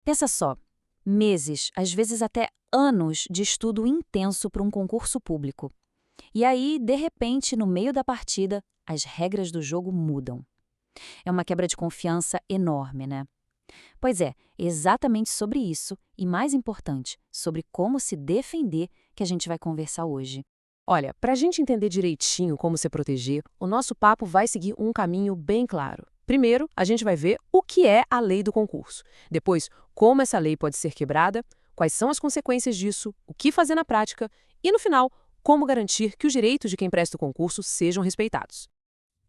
Pensa só, meses, às vezes até anos de estudo intenso para um concurso público. E aí, de repente, no meio da partida, as regras do jogo mudam. É uma quebra de confiança enorme, né? Pois é, exatamente sobre isso e, mais importante, sobre como se defender que a gente vai conversar hoje. Olha, para a gente entender direitinho como se proteger, o nosso papo vai seguir um caminho bem claro. Primeiro, a gente vai ver o que é a lei do concurso. Depois, como essa lei pode ser quebrada, quais são as consequências disso, o que fazer na prática e, no final, como garantir que os direitos de quem presta o concurso sejam respeitados.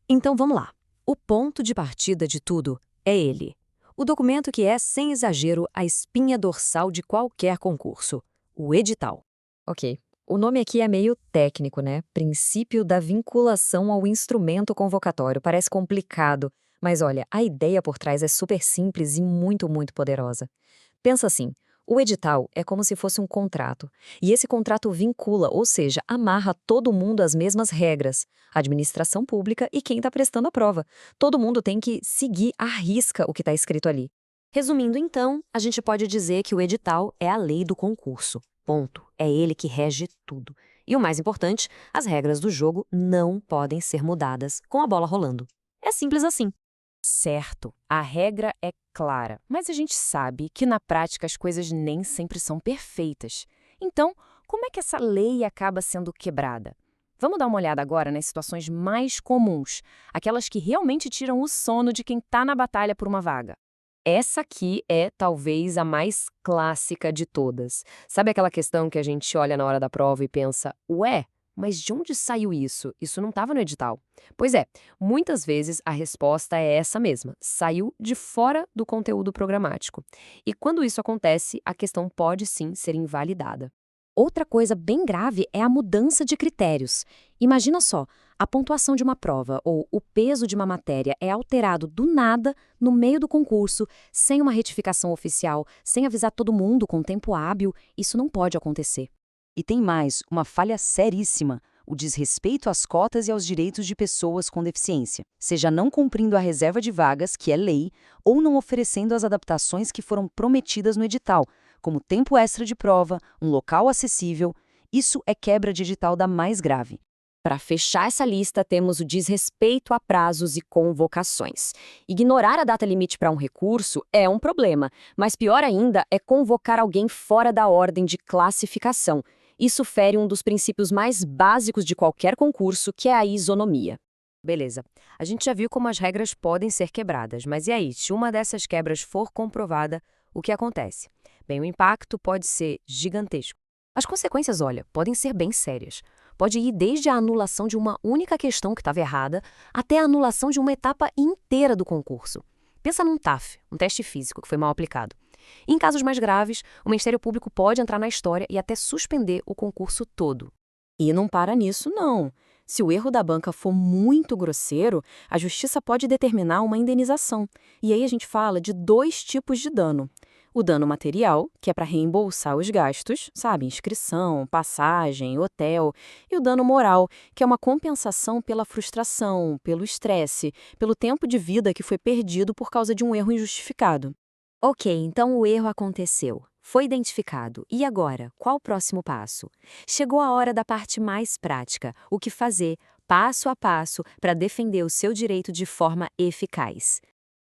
Então vamos lá. O ponto de partida de tudo é ele. O documento que é, sem exagero, a espinha dorsal de qualquer concurso: o edital. Ok. O nome aqui é meio técnico, né? Princípio da vinculação ao instrumento convocatório. Parece complicado, mas olha, a ideia por trás é super simples e muito, muito poderosa. Pensa assim: o edital é como se fosse um contrato, e esse contrato vincula, ou seja, amarra todo mundo às mesmas regras, a administração pública e quem está prestando a prova. Todo mundo tem que seguir à risca o que está escrito ali. Resumindo, então, a gente pode dizer que o edital é a lei do concurso. Ponto. É ele que rege tudo. E o mais importante, as regras do jogo não podem ser mudadas com a bola rolando. É simples assim. Certo, a regra é clara, mas a gente sabe que na prática as coisas nem sempre são perfeitas. Então, como é que essa lei acaba sendo quebrada? Vamos dar uma olhada agora nas situações mais comuns, aquelas que realmente tiram o sono de quem está na batalha por uma vaga. Essa aqui é talvez a mais clássica de todas. Sabe aquela questão que a gente olha na hora da prova e pensa, ué, mas de onde saiu isso? Isso não estava no edital. Pois é, muitas vezes a resposta é essa mesma, saiu de fora do conteúdo programático. E quando isso acontece, a questão pode sim ser invalidada. Outra coisa bem grave é a mudança de critérios. Imagina só, a pontuação de uma prova ou o peso de uma matéria é alterado do nada no meio do concurso, sem uma retificação oficial, sem avisar todo mundo com tempo hábil. Isso não pode acontecer. E tem mais, uma falha seríssima: o desrespeito às cotas e aos direitos de pessoas com deficiência, seja não cumprindo a reserva de vagas, que é lei, ou não oferecendo as adaptações que foram prometidas no edital, como tempo extra de prova, um local acessível. Isso é quebra de edital da mais grave. Para fechar essa lista, temos o desrespeito a prazos e convocações. Ignorar a data limite para um recurso é um problema, mas pior ainda é convocar alguém fora da ordem de classificação. Isso fere um dos princípios mais básicos de qualquer concurso, que é a isonomia. Beleza, a gente já viu como as regras podem ser quebradas, mas e aí, se uma dessas quebras for comprovada, o que acontece? Bem, o impacto pode ser gigantesco. As consequências, olha, podem ser bem sérias. Pode ir desde a anulação de uma única questão que estava errada até a anulação de uma etapa inteira do concurso. Pensa num TAF, um teste físico que foi mal aplicado. Em casos mais graves, o Ministério Público pode entrar na história e até suspender o concurso todo. E não para nisso, não. Se o erro da banca for muito grosseiro, a Justiça pode determinar uma indenização. E aí a gente fala de dois tipos de dano. O dano material, que é para reembolsar os gastos, sabe, inscrição, passagem, hotel, e o dano moral, que é uma compensação pela frustração, pelo estresse, pelo tempo de vida que foi perdido por causa de um erro injustificado. Ok, então o erro aconteceu. Foi identificado. E agora? Qual o próximo passo? Chegou a hora da parte mais prática: o que fazer, passo a passo, para defender o seu direito de forma eficaz.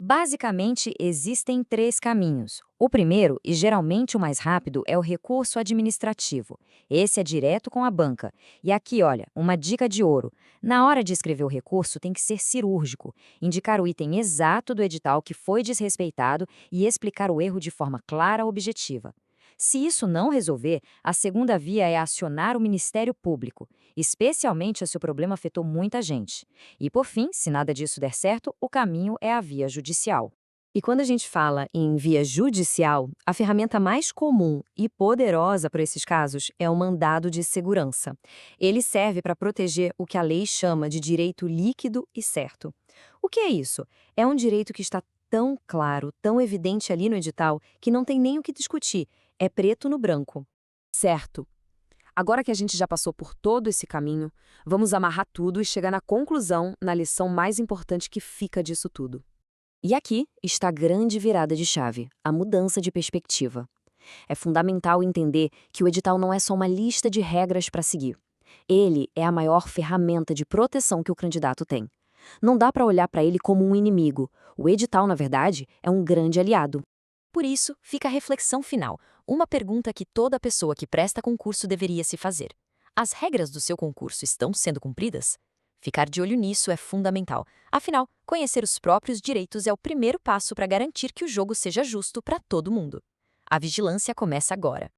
Basicamente, existem três caminhos. O primeiro, e geralmente o mais rápido, é o recurso administrativo. Esse é direto com a banca. E aqui, olha, uma dica de ouro. Na hora de escrever o recurso, tem que ser cirúrgico, indicar o item exato do edital que foi desrespeitado e explicar o erro de forma clara e objetiva. Se isso não resolver, a segunda via é acionar o Ministério Público, especialmente se o problema afetou muita gente. E, por fim, se nada disso der certo, o caminho é a via judicial. E quando a gente fala em via judicial, a ferramenta mais comum e poderosa para esses casos é o mandado de segurança. Ele serve para proteger o que a lei chama de direito líquido e certo. O que é isso? É um direito que está tão claro, tão evidente ali no edital, que não tem nem o que discutir. É preto no branco. Certo. Agora que a gente já passou por todo esse caminho, vamos amarrar tudo e chegar na conclusão, na lição mais importante que fica disso tudo. E aqui está a grande virada de chave, a mudança de perspectiva. É fundamental entender que o edital não é só uma lista de regras para seguir. Ele é a maior ferramenta de proteção que o candidato tem. Não dá para olhar para ele como um inimigo. O edital, na verdade, é um grande aliado. Por isso, fica a reflexão final, uma pergunta que toda pessoa que presta concurso deveria se fazer. As regras do seu concurso estão sendo cumpridas? Ficar de olho nisso é fundamental. Afinal, conhecer os próprios direitos é o primeiro passo para garantir que o jogo seja justo para todo mundo. A vigilância começa agora.